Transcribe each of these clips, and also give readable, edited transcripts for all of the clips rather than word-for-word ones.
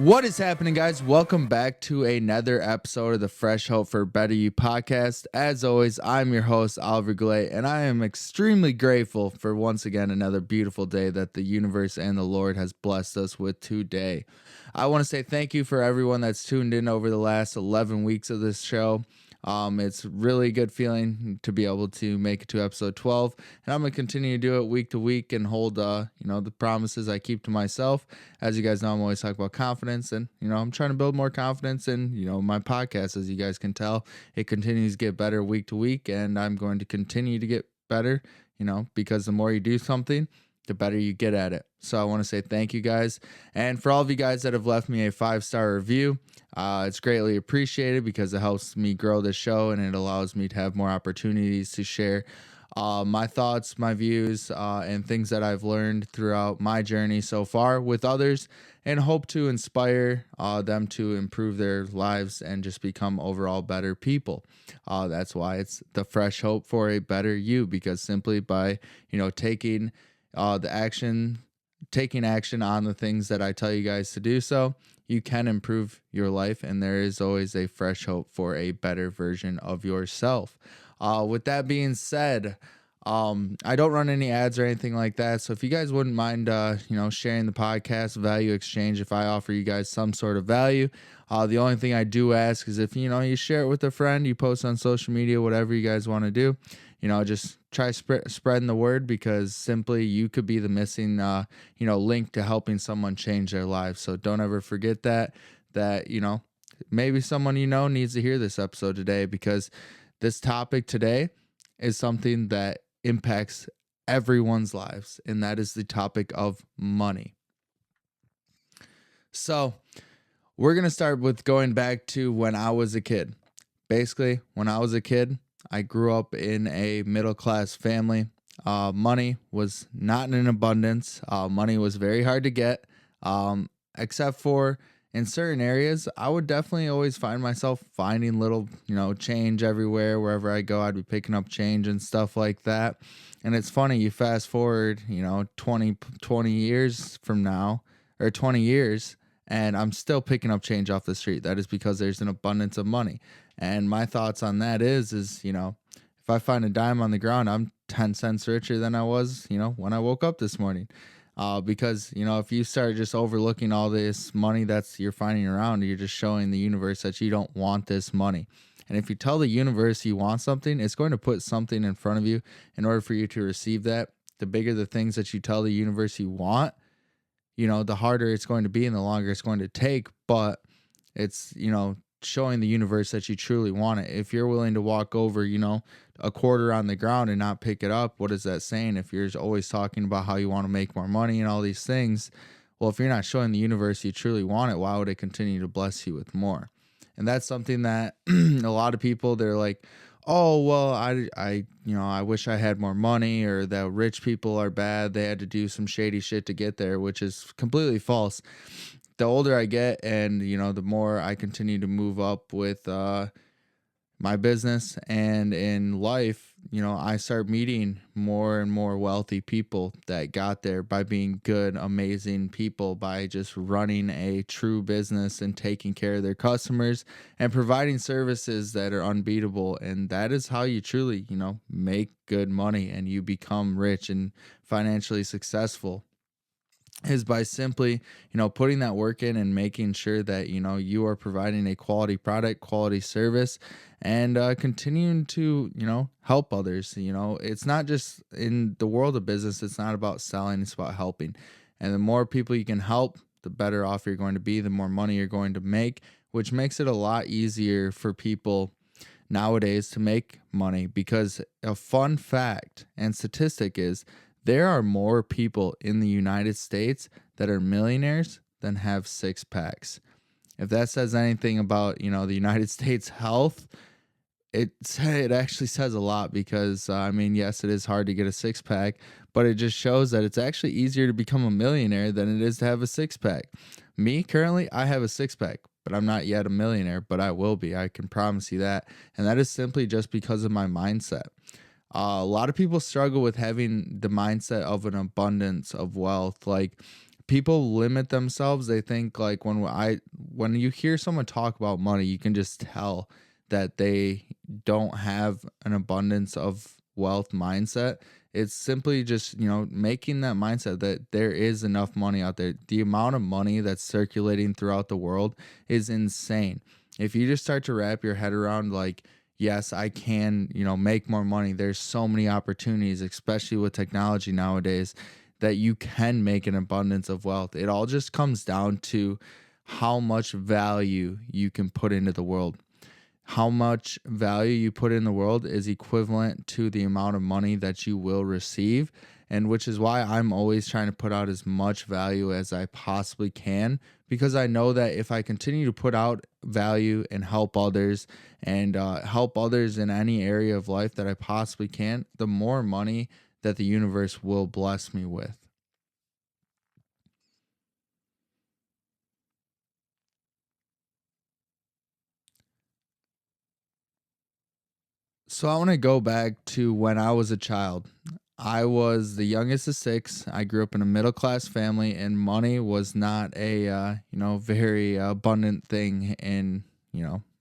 What is happening, guys? Welcome back to another episode of the Fresh Hope for Better You podcast. As always, I'm your host, Oliver Glay, and I am extremely grateful for once again another beautiful day that the universe and the Lord has blessed us with today. I want to say thank you for everyone that's tuned in over the last 11 weeks of this show. It's really good feeling to be able to make it to episode 12, and I'm going to continue to do it week to week and hold, the promises I keep to myself. As you guys know, I'm always talking about confidence, and, I'm trying to build more confidence in, my podcast. As you guys can tell, it continues to get better week to week, and I'm going to continue to get better, because the more you do something, the better you get at it. So I want to say thank you guys. And for all of you guys that have left me a 5-star review, it's greatly appreciated because it helps me grow the show and it allows me to have more opportunities to share my thoughts, my views, and things that I've learned throughout my journey so far with others, and hope to inspire them to improve their lives and just become overall better people. That's why it's the Fresh Hope for a Better You, because simply by, taking action on the things that I tell you guys to do, so you can improve your life, and there is always a fresh hope for a better version of yourself. With that being said, I don't run any ads or anything like that, so if you guys wouldn't mind, sharing the podcast value exchange, if I offer you guys some sort of value, the only thing I do ask is if, you share it with a friend, you post on social media, whatever you guys want to do, just try spreading the word, because simply you could be the missing, link to helping someone change their lives. So don't ever forget that, maybe someone needs to hear this episode today, because this topic today is something that impacts everyone's lives, and that is the topic of money. So we're going to start with going back to when I was a kid. Basically, when I was a kid, I grew up in a middle-class family. Money was not in abundance. Money was very hard to get, except for in certain areas. I would definitely always find myself finding little, change everywhere. Wherever I go, I'd be picking up change and stuff like that. And it's funny, you fast forward, 20 years from now, or 20 years, and I'm still picking up change off the street. That is because there's an abundance of money. And my thoughts on that is, if I find a dime on the ground, I'm 10 cents richer than I was, when I woke up this morning. Because, if you start just overlooking all this money that's you're finding around, you're just showing the universe that you don't want this money. And if you tell the universe you want something, it's going to put something in front of you in order for you to receive that. The bigger the things that you tell the universe you want, the harder it's going to be and the longer it's going to take. But it's, showing the universe that you truly want it. If you're willing to walk over, a quarter on the ground and not pick it up, what is that saying? If you're always talking about how you want to make more money and all these things, well, if you're not showing the universe you truly want it, why would it continue to bless you with more? And that's something that a lot of people, they're like, oh, well, I wish I had more money, or that rich people are bad. They had to do some shady shit to get there, which is completely false. The older I get, and the more I continue to move up with my business and in life, I start meeting more and more wealthy people that got there by being good, amazing people, by just running a true business and taking care of their customers and providing services that are unbeatable. And that is how you truly, make good money and you become rich and financially successful, is by simply, putting that work in and making sure that, you are providing a quality product, quality service, and continuing to, help others. It's not just in the world of business. It's not about selling. It's about helping. And the more people you can help, the better off you're going to be, the more money you're going to make, which makes it a lot easier for people nowadays to make money. Because a fun fact and statistic is, there are more people in the United States that are millionaires than have six packs. If that says anything about, the United States health, it actually says a lot, because, yes, it is hard to get a six pack, but it just shows that it's actually easier to become a millionaire than it is to have a six pack. Me, currently, I have a six pack, but I'm not yet a millionaire, but I will be. I can promise you that. And that is simply just because of my mindset. A lot of people struggle with having the mindset of an abundance of wealth. Like, People limit themselves. They think like when you hear someone talk about money, you can just tell that they don't have an abundance of wealth mindset. It's simply just, making that mindset that there is enough money out there. The amount of money that's circulating throughout the world is insane. If you just start to wrap your head around like, yes, I can, make more money. There's so many opportunities, especially with technology nowadays, that you can make an abundance of wealth. It all just comes down to how much value you can put into the world. How much value you put in the world is equivalent to the amount of money that you will receive. And which is why I'm always trying to put out as much value as I possibly can, because I know that if I continue to put out value and help others and help others in any area of life that I possibly can, the more money that the universe will bless me with. So I want to go back to when I was a child. I was the youngest of six. I grew up in a middle class family, and money was not a very abundant thing in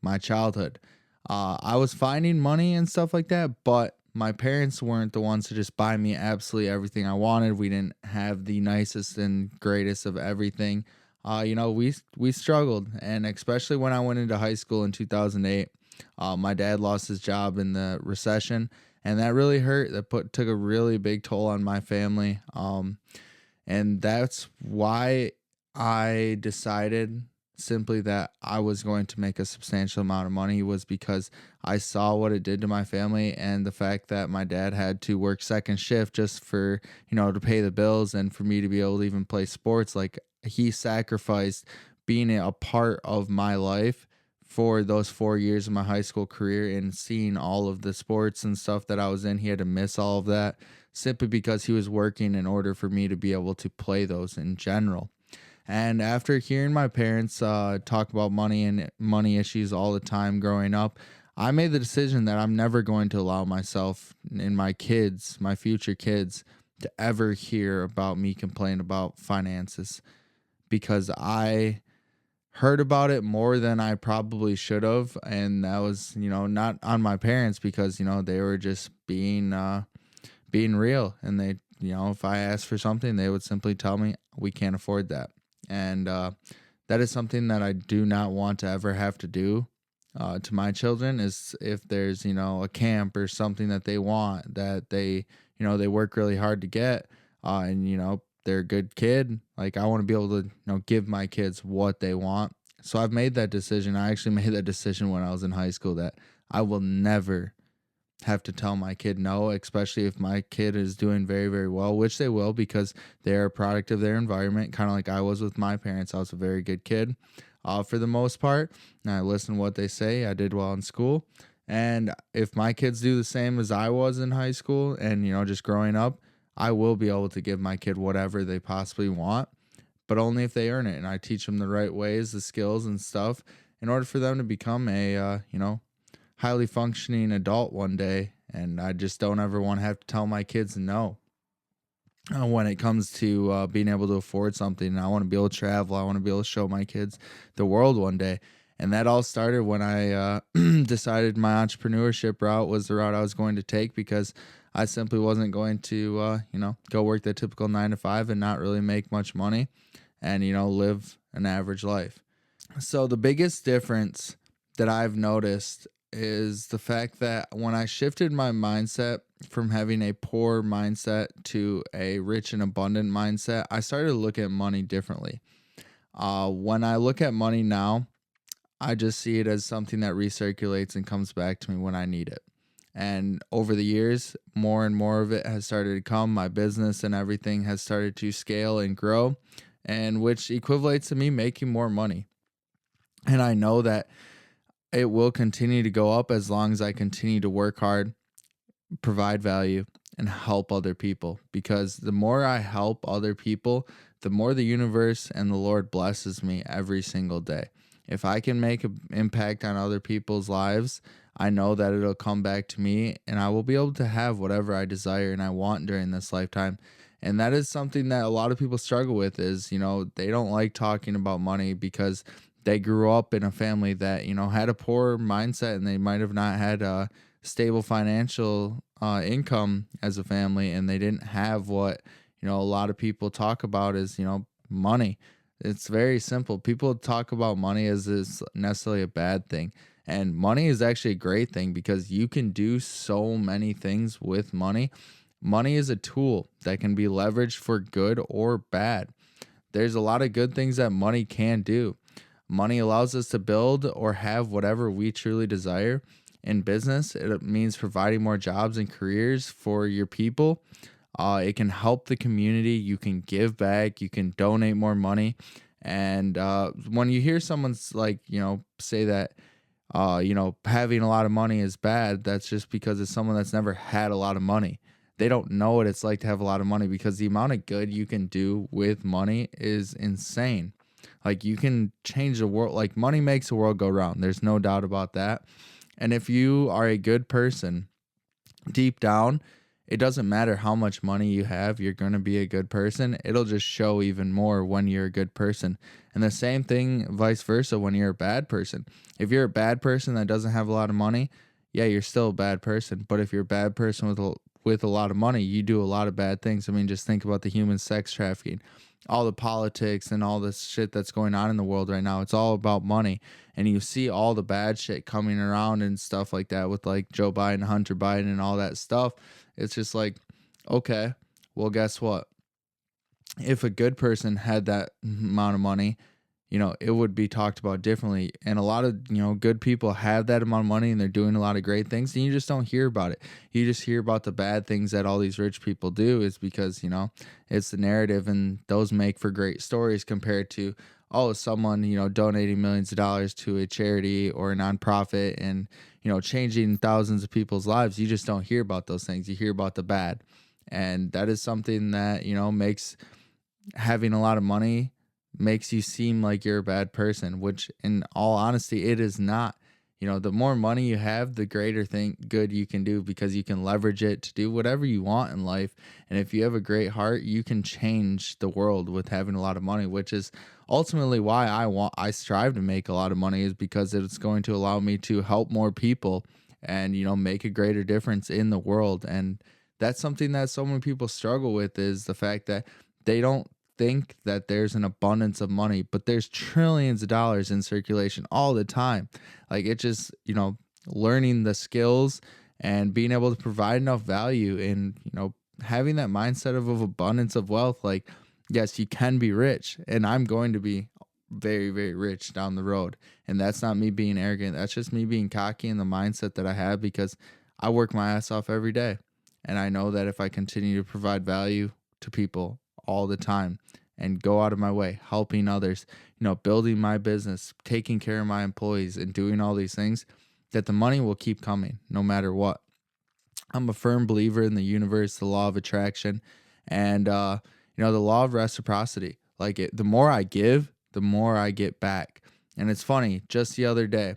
my childhood. I was finding money and stuff like that, but my parents weren't the ones to just buy me absolutely everything I wanted. We didn't have the nicest and greatest of everything. We struggled, and especially when I went into high school in 2008. My dad lost his job in the recession, and that really hurt. That took a really big toll on my family. And that's why I decided simply that I was going to make a substantial amount of money, was because I saw what it did to my family, and the fact that my dad had to work second shift just for, to pay the bills and for me to be able to even play sports. Like, he sacrificed being a part of my life for those 4 years of my high school career, and seeing all of the sports and stuff that I was in. He had to miss all of that simply because he was working in order for me to be able to play those in general. And after hearing my parents talk about money and money issues all the time growing up, I made the decision that I'm never going to allow myself and my kids, my future kids, to ever hear about me complain about finances, because I heard about it more than I probably should have. And that was, not on my parents, because, they were just being real. And they, if I asked for something, they would simply tell me, we can't afford that. And that is something that I do not want to ever have to do to my children. Is if there's, a camp or something that they want, that they work really hard to get, and, they're a good kid. Like, I want to be able to, give my kids what they want. So I've made that decision. I actually made that decision when I was in high school, that I will never have to tell my kid no, especially if my kid is doing very, very well, which they will, because they're a product of their environment, kind of like I was with my parents. I was a very good kid for the most part. And I listen to what they say. I did well in school. And if my kids do the same as I was in high school and, just growing up, I will be able to give my kid whatever they possibly want, but only if they earn it. And I teach them the right ways, the skills and stuff, in order for them to become a, highly functioning adult one day. And I just don't ever want to have to tell my kids no when it comes to being able to afford something. And I want to be able to travel. I want to be able to show my kids the world one day. And that all started when I decided my entrepreneurship route was the route I was going to take, because I simply wasn't going to, go work the typical 9 to 5 and not really make much money and, live an average life. So the biggest difference that I've noticed is the fact that when I shifted my mindset from having a poor mindset to a rich and abundant mindset, I started to look at money differently. When I look at money now, I just see it as something that recirculates and comes back to me when I need it. And over the years, more and more of it has started to come. My business and everything has started to scale and grow, and which equates to me making more money. And I know that it will continue to go up as long as I continue to work hard, provide value, and help other people. Because the more I help other people, the more the universe and the Lord blesses me every single day. If I can make an impact on other people's lives, I know that it'll come back to me, and I will be able to have whatever I desire and I want during this lifetime. And that is something that a lot of people struggle with is, they don't like talking about money because they grew up in a family that, had a poor mindset, and they might have not had a stable financial income as a family, and they didn't have what, a lot of people talk about is, money. It's very simple. People talk about money as is necessarily a bad thing. And money is actually a great thing because you can do so many things with money. Money is a tool that can be leveraged for good or bad. There's a lot of good things that money can do. Money allows us to build or have whatever we truly desire. In business, it means providing more jobs and careers for your people. It can help the community. You can give back. You can donate more money. And when you hear someone's like, say that, having a lot of money is bad, that's just because it's someone that's never had a lot of money. They don't know what it's like to have a lot of money because the amount of good you can do with money is insane. Like you can change the world. Like money makes the world go round. There's no doubt about that. And if you are a good person, deep down, it doesn't matter how much money you have, you're going to be a good person. It'll just show even more when you're a good person. And the same thing, vice versa, when you're a bad person. If you're a bad person that doesn't have a lot of money, yeah, you're still a bad person. But if you're a bad person with a lot of money, you do a lot of bad things. I mean, just think about the human sex trafficking, all the politics and all this shit that's going on in the world right now. It's all about money. And you see all the bad shit coming around and stuff like that with like Joe Biden, Hunter Biden, and all that stuff. It's just like, okay, well, guess what? If a good person had that amount of money, it would be talked about differently. And a lot of, good people have that amount of money and they're doing a lot of great things, and you just don't hear about it. You just hear about the bad things that all these rich people do is because, it's the narrative, and those make for great stories compared to, oh, someone, donating millions of dollars to a charity or a nonprofit and, changing thousands of people's lives. You just don't hear about those things. You hear about the bad. And that is something that, makes having a lot of money makes you seem like you're a bad person, which in all honesty, it is not. The more money you have, the greater thing good you can do because you can leverage it to do whatever you want in life. And if you have a great heart, you can change the world with having a lot of money, which is ultimately why I strive to make a lot of money, is because it's going to allow me to help more people and, make a greater difference in the world. And that's something that so many people struggle with, is the fact that they don't think that there's an abundance of money, but there's trillions of dollars in circulation all the time. Like it just, learning the skills and being able to provide enough value and, having that mindset of abundance of wealth. Like, yes, you can be rich, and I'm going to be very, very rich down the road. And that's not me being arrogant. That's just me being cocky in the mindset that I have because I work my ass off every day. And I know that if I continue to provide value to people all the time and go out of my way, helping others, building my business, taking care of my employees, and doing all these things, that the money will keep coming no matter what. I'm a firm believer in the universe, the law of attraction, and the law of reciprocity. Like the more I give, the more I get back. And it's funny, just the other day,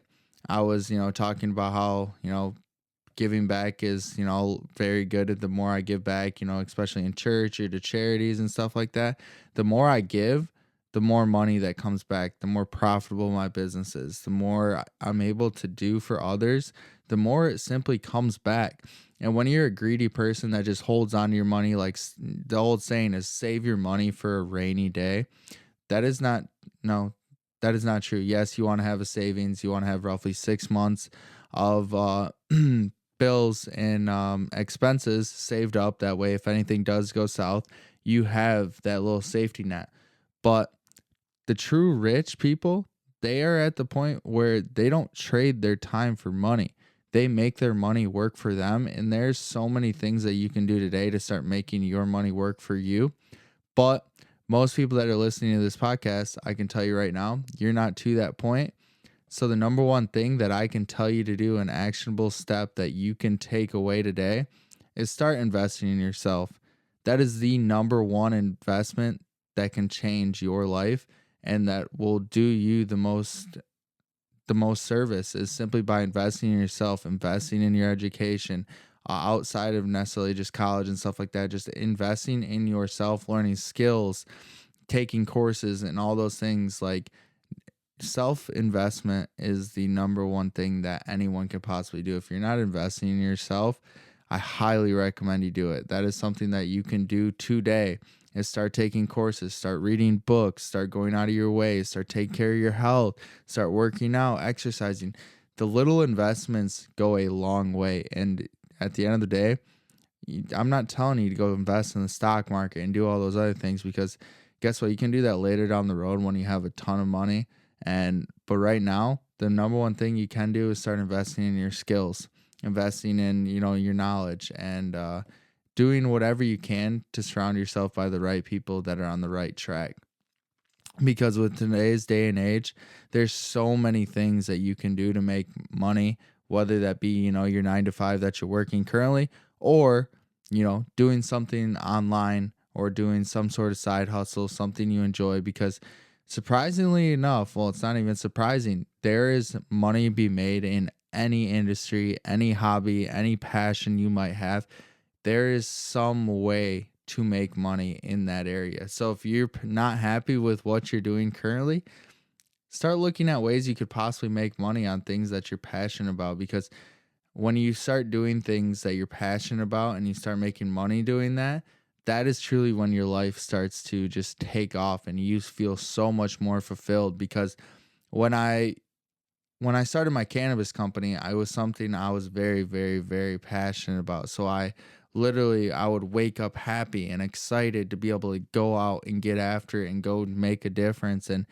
I was, talking about how, giving back is, very good. The more I give back, especially in church or to charities and stuff like that, the more I give, the more money that comes back, the more profitable my business is, the more I'm able to do for others, the more it simply comes back. And when you're a greedy person that just holds on to your money, like the old saying is, save your money for a rainy day. That is not, no, that is not true. Yes, you want to have a savings. You want to have roughly 6 months of bills and expenses saved up. That way, if anything does go south, you have that little safety net. But the true rich people, they are at the point where they don't trade their time for money. They make their money work for them. And there's so many things that you can do today to start making your money work for you. But most people that are listening to this podcast, I can tell you right now, you're not to that point. So the number one thing that I can tell you to do, an actionable step that you can take away today, is start investing in yourself. That is the number one investment that can change your life and that will do you the most service, is simply by investing in yourself, investing in your education, outside of necessarily just college and stuff like that. Just investing in yourself, learning skills, taking courses, and all those things. Like, self investment is the number one thing that anyone could possibly do. If you're not investing in yourself, I highly recommend you do it. That is something that you can do today. Is start taking courses, start reading books, start going out of your way, start taking care of your health, start working out, exercising. The little investments go a long way. And at the end of the day, I'm not telling you to go invest in the stock market and do all those other things, because guess what? You can do that later down the road when you have a ton of money. But right now, the number one thing you can do is start investing in your skills, investing in, your knowledge, and doing whatever you can to surround yourself by the right people that are on the right track. Because with today's day and age, there's so many things that you can do to make money, whether that be, your 9 to 5 that you're working currently, or, doing something online, or doing some sort of side hustle, something you enjoy. Because surprisingly enough, well, it's not even surprising, there is money to be made in any industry, any hobby, any passion you might have. There is some way to make money in that area. So if you're not happy with what you're doing currently, start looking at ways you could possibly make money on things that you're passionate about. Because when you start doing things that you're passionate about and you start making money doing that, that is truly when your life starts to just take off and you feel so much more fulfilled. Because when I started my cannabis company, I was something I was very, very, very passionate about. So I would wake up happy and excited to be able to go out and get after it and go make a difference and,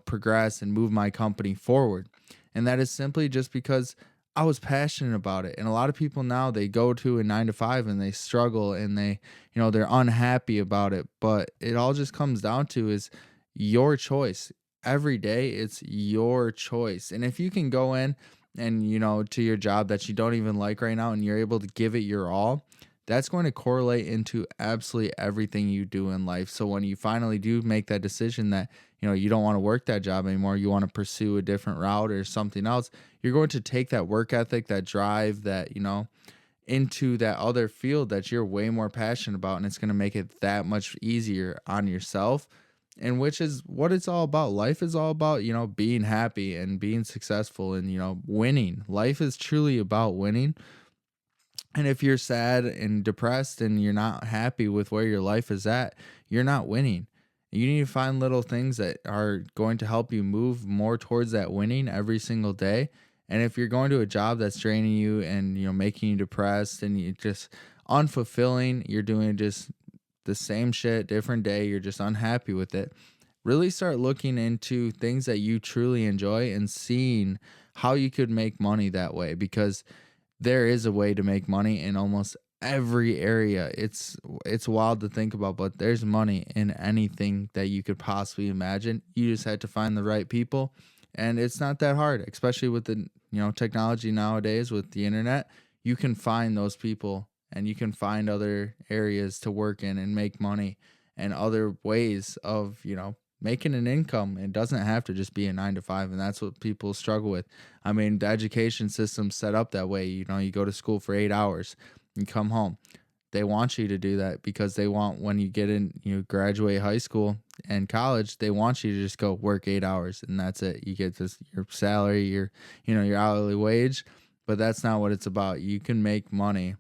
progress and move my company forward. And that is simply just because I was passionate about it. And a lot of people now, they go to a 9 to 5 and they struggle and they're unhappy about it. But it all just comes down to is your choice. Every day it's your choice. And if you can go in and, to your job that you don't even like right now and you're able to give it your all, that's going to correlate into absolutely everything you do in life. So when you finally do make that decision that, you don't want to work that job anymore, you want to pursue a different route or something else, you're going to take that work ethic, that drive, that, into that other field that you're way more passionate about. And it's going to make it that much easier on yourself. And which is what it's all about. Life is all about, being happy and being successful and, winning. Life is truly about winning. And if you're sad and depressed and you're not happy with where your life is at, you're not winning. You need to find little things that are going to help you move more towards that winning every single day. And if you're going to a job that's draining you and, making you depressed and you just unfulfilling, you're doing just the same shit, different day, you're just unhappy with it, really start looking into things that you truly enjoy and seeing how you could make money that way. Because there is a way to make money in almost every area. It's wild to think about, but there's money in anything that you could possibly imagine. You just had to find the right people, and it's not that hard, especially with the technology nowadays with the internet. You can find those people and you can find other areas to work in and make money and other ways of, making an income. It doesn't have to just be a 9 to 5. And that's what people struggle with. I mean, the education system's set up that way. You go to school for 8 hours, you come home. They want you to do that because they want, when you get in, graduate high school and college, they want you to just go work 8 hours and that's it. You get your salary, your hourly wage, but that's not what it's about. You can make money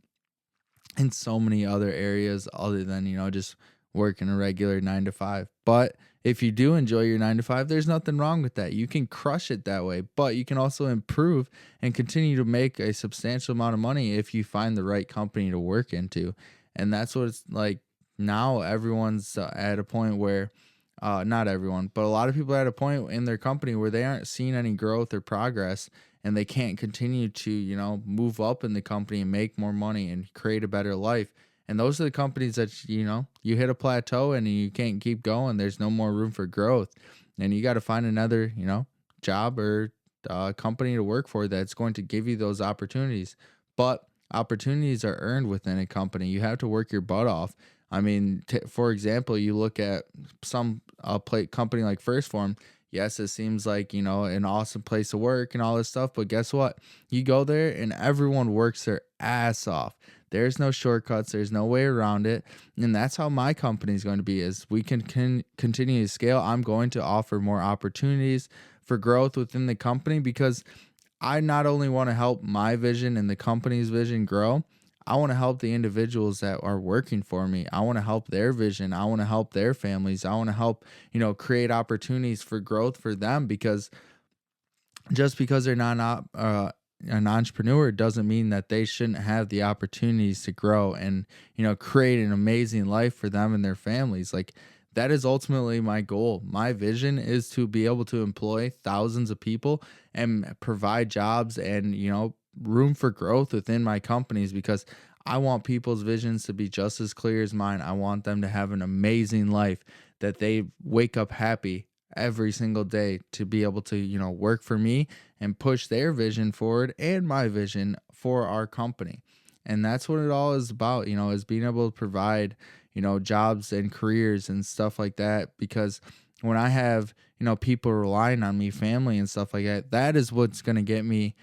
in so many other areas other than, just working a regular 9 to 5. But if you do enjoy your 9 to 5, there's nothing wrong with that. You can crush it that way, but you can also improve and continue to make a substantial amount of money if you find the right company to work into. And that's what it's like now. Everyone's at a point where, not everyone, but a lot of people are at a point in their company where they aren't seeing any growth or progress, and they can't continue to, move up in the company and make more money and create a better life. And those are the companies that, you hit a plateau and you can't keep going. There's no more room for growth. And you got to find another, job or company to work for that's going to give you those opportunities. But opportunities are earned within a company. You have to work your butt off. I mean, for example, you look at some company like First Form, Yes, it seems like, an awesome place to work and all this stuff, but guess what? You go there and everyone works their ass off. There's no shortcuts, there's no way around it. And that's how my company is going to be. As we can continue to scale, I'm going to offer more opportunities for growth within the company, because I not only want to help my vision and the company's vision grow, I want to help the individuals that are working for me. I want to help their vision. I want to help their families. I want to help, create opportunities for growth for them, because just because they're not an entrepreneur doesn't mean that they shouldn't have the opportunities to grow and, create an amazing life for them and their families. Like, that is ultimately my goal. My vision is to be able to employ thousands of people and provide jobs and, room for growth within my companies, because I want people's visions to be just as clear as mine. I want them to have an amazing life, that they wake up happy every single day to be able to, work for me and push their vision forward and my vision for our company. And that's what it all is about, is being able to provide, jobs and careers and stuff like that. Because when I have, people relying on me, family and stuff like that, that is what's going to get me,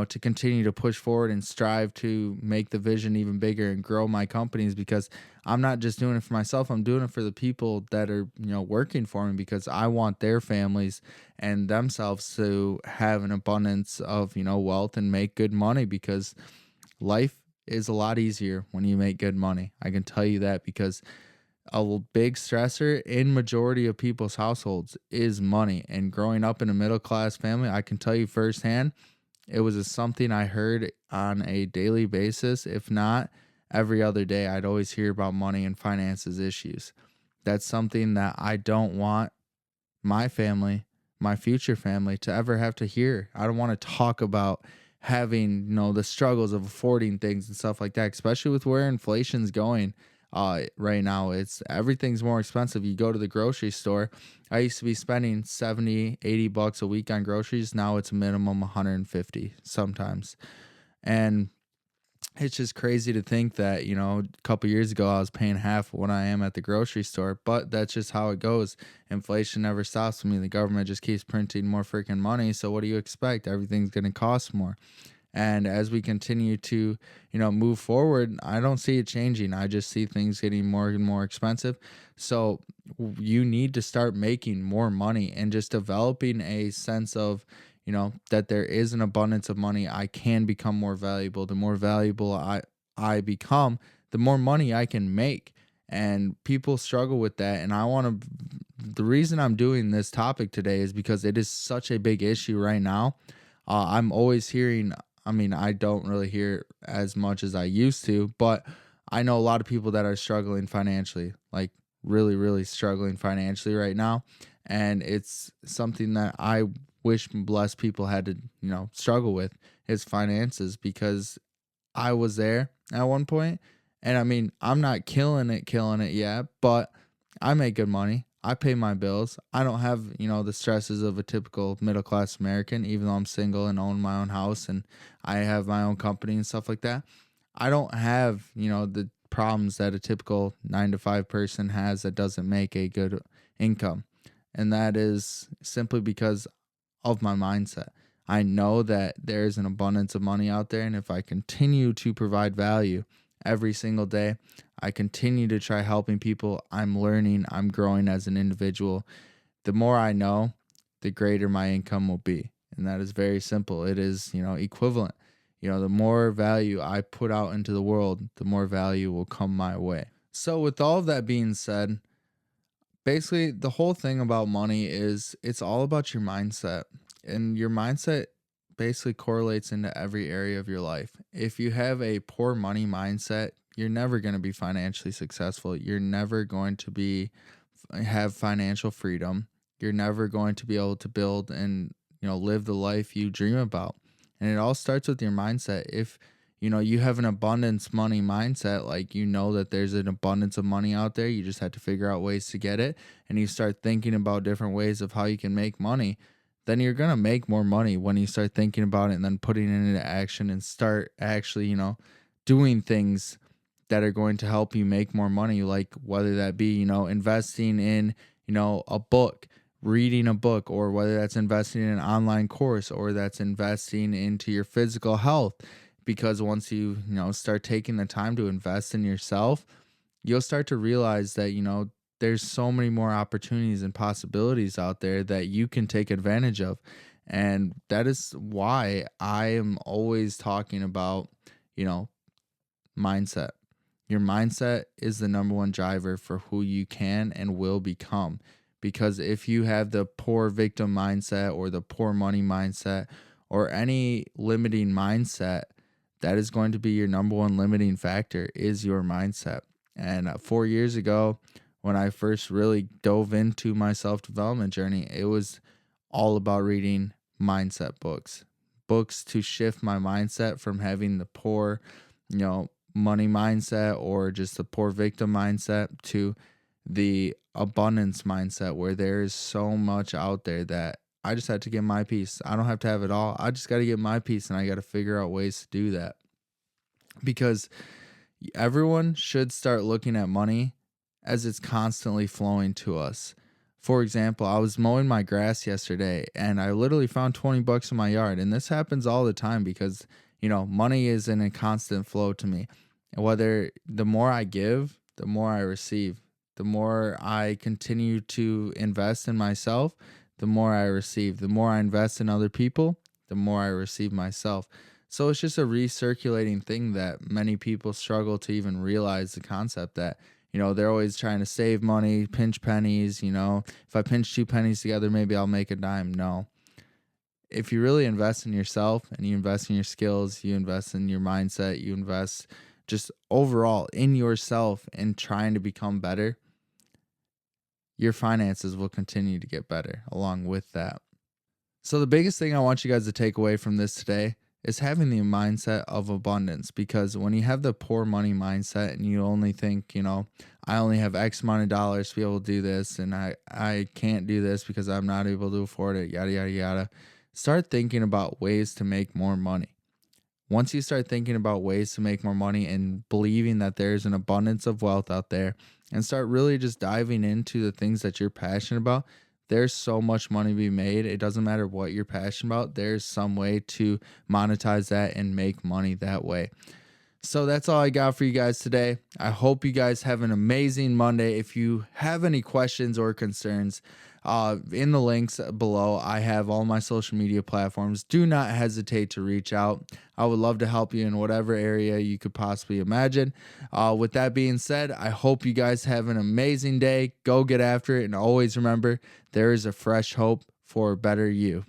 to continue to push forward and strive to make the vision even bigger and grow my companies, because I'm not just doing it for myself. I'm doing it for the people that are, working for me, because I want their families and themselves to have an abundance of, wealth and make good money, because life is a lot easier when you make good money. I can tell you that, because big stressor in majority of people's households is money. And growing up in a middle class family, I can tell you firsthand, it was something I heard on a daily basis. If not every other day, I'd always hear about money and finances issues. That's something that I don't want my family, my future family, to ever have to hear. I don't want to talk about having, the struggles of affording things and stuff like that, especially with where inflation's going. Right now, it's everything's more expensive. You go to the grocery store. I used to be spending 70, 80 bucks a week on groceries. Now it's a minimum 150 sometimes. And it's just crazy to think that, a couple years ago I was paying half what I am at the grocery store, but that's just how it goes. Inflation never stops for me. The government just keeps printing more freaking money. So what do you expect? Everything's going to cost more. And as we continue to, move forward, I don't see it changing. I just see things getting more and more expensive. So you need to start making more money and just developing a sense of, that there is an abundance of money. I can become more valuable. The more valuable I become, the more money I can make. And people struggle with that. And the reason I'm doing this topic today is because it is such a big issue right now. I'm always hearing, I mean, I don't really hear as much as I used to, but I know a lot of people that are struggling financially, like really, really struggling financially right now. And it's something that I wish less people had to, struggle with, is finances, because I was there at one point. And I mean, I'm not killing it yet, but I make good money. I pay my bills. I don't have, the stresses of a typical middle class American, even though I'm single and own my own house and I have my own company and stuff like that. I don't have, the problems that a typical 9 to 5 person has that doesn't make a good income. And that is simply because of my mindset. I know that there's an abundance of money out there. And if I continue to provide value every single day, I continue to try helping people, I'm learning, I'm growing as an individual. The more I know, the greater my income will be. And that is very simple. It is, equivalent. The more value I put out into the world, the more value will come my way. So with all of that being said, basically the whole thing about money is it's all about your mindset. And your mindset basically correlates into every area of your life. If you have a poor money mindset, you're never going to be financially successful. You're never going to have financial freedom. You're never going to be able to build and, live the life you dream about. And it all starts with your mindset. If you have an abundance money mindset, like that there's an abundance of money out there, you just have to figure out ways to get it, and you start thinking about different ways of how you can make money, then you're going to make more money when you start thinking about it and then putting it into action and start actually, doing things that are going to help you make more money, like whether that be, investing in, a book, reading a book, or whether that's investing in an online course, or that's investing into your physical health. Because once you start taking the time to invest in yourself, you'll start to realize that, there's so many more opportunities and possibilities out there that you can take advantage of. And that is why I am always talking about, you know, mindset. Your mindset is the number one driver for who you can and will become. Because if you have the poor victim mindset, or the poor money mindset, or any limiting mindset, that is going to be your number one limiting factor, is your mindset. And 4 years ago, when I first really dove into my self-development journey, it was all about reading mindset books. Books to shift my mindset from having the poor, money mindset, or just the poor victim mindset, to the abundance mindset, where there is so much out there that I just had to get my piece. I don't have to have it all. I just got to get my piece, and I got to figure out ways to do that. Because everyone should start looking at money as it's constantly flowing to us. For example, I was mowing my grass yesterday, and I literally found $20 in my yard. And this happens all the time because, money is in a constant flow to me. And whether the more I give, the more I receive. The more I continue to invest in myself, the more I receive. The more I invest in other people, the more I receive myself. So it's just a recirculating thing that many people struggle to even realize the concept that, they're always trying to save money, pinch pennies. If I pinch 2 pennies together, maybe I'll make a dime. No. If you really invest in yourself, and you invest in your skills, you invest in your mindset, you invest just overall in yourself and trying to become better, your finances will continue to get better along with that. So the biggest thing I want you guys to take away from this today is having the mindset of abundance. Because when you have the poor money mindset, and you only think, I only have X amount of dollars to be able to do this, and I can't do this because I'm not able to afford it, yada, yada, yada. Start thinking about ways to make more money. Once you start thinking about ways to make more money, and believing that there's an abundance of wealth out there, and start really just diving into the things that you're passionate about, there's so much money to be made. It doesn't matter what you're passionate about. There's some way to monetize that and make money that way. So that's all I got for you guys today. I hope you guys have an amazing Monday. If you have any questions or concerns, in the links below, I have all my social media platforms. Do not hesitate to reach out. I would love to help you in whatever area you could possibly imagine. With that being said, I hope you guys have an amazing day. Go get after it. And always remember, there is a fresh hope for a better you.